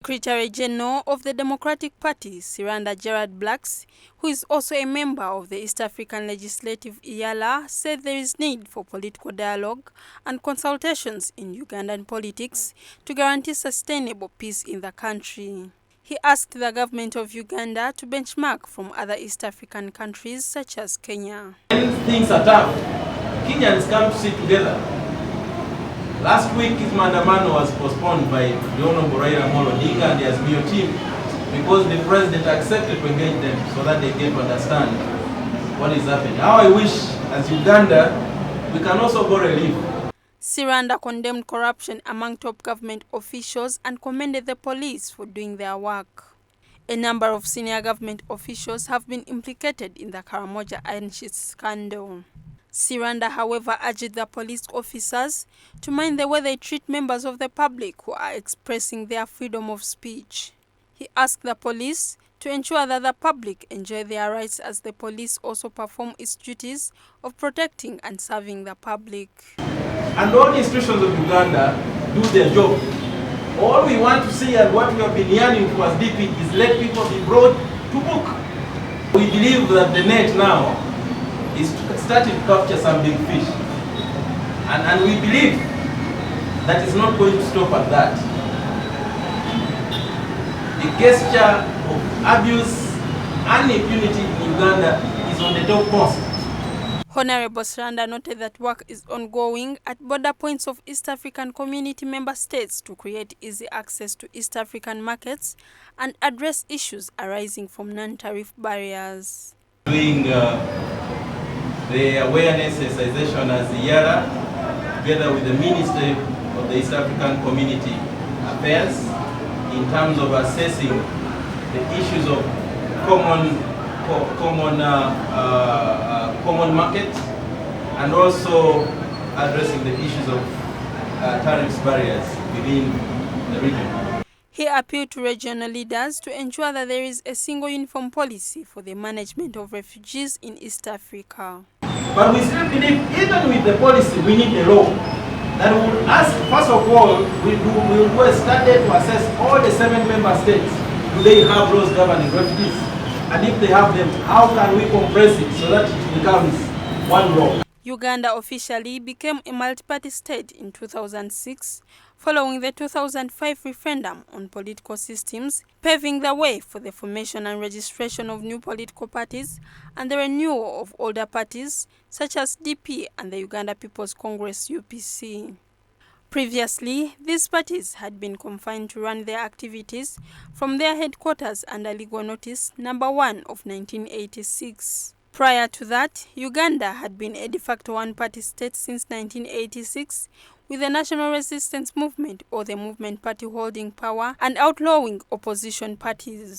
Secretary General of the Democratic Party, Siranda Gerard Blacks, who is also a member of the East African Legislative IALA, said there is need for political dialogue and consultations in Ugandan politics to guarantee sustainable peace in the country. He asked the government of Uganda to benchmark from other East African countries such as Kenya. When things are tough, Kenyans come to sit together. Last week, his maandamano was postponed by the Honorable Raila Amolo Odinga and the Azimio team because the president accepted to engage them so that they get to understand what is happening. How I wish, as Uganda, we can also go relief. Siranda condemned corruption among top government officials and commended the police for doing their work. A number of senior government officials have been implicated in the Karamoja Iron Sheet scandal. Siranda, however, urged the police officers to mind the way they treat members of the public who are expressing their freedom of speech. He asked the police to ensure that the public enjoy their rights as the police also perform its duties of protecting and serving the public. And all the institutions of Uganda do their job. All we want to see and what we have been yearning for as DP is let people be brought to book. We believe that the net now is starting to capture some big fish. And we believe that it's not going to stop at that. The gesture of abuse and impunity in Uganda is on the top post. Honorable Siranda noted that work is ongoing at border points of East African Community member states to create easy access to East African markets and address issues arising from non-tariff barriers. Doing the awareness sensitization as the IALA, together with the Ministry of the East African Community Affairs, in terms of assessing the issues of common market and also addressing the issues of tariffs barriers within the region. He appealed to regional leaders to ensure that there is a single uniform policy for the management of refugees in East Africa. But we still believe, even with the policy, we need a law that will ask, first of all, we will do a study to assess all the 7 member states. Do they have laws governing refugees? And if they have them, how can we compress it so that it becomes one law? Uganda officially became a multi-party state in 2006, following the 2005 referendum on political systems, paving the way for the formation and registration of new political parties and the renewal of older parties such as DP and the Uganda People's Congress UPC. Previously, these parties had been confined to run their activities from their headquarters under Legal Notice No. 1 of 1986. Prior to that, Uganda had been a de facto one-party state since 1986, with the National Resistance Movement or the Movement Party holding power and outlawing opposition parties.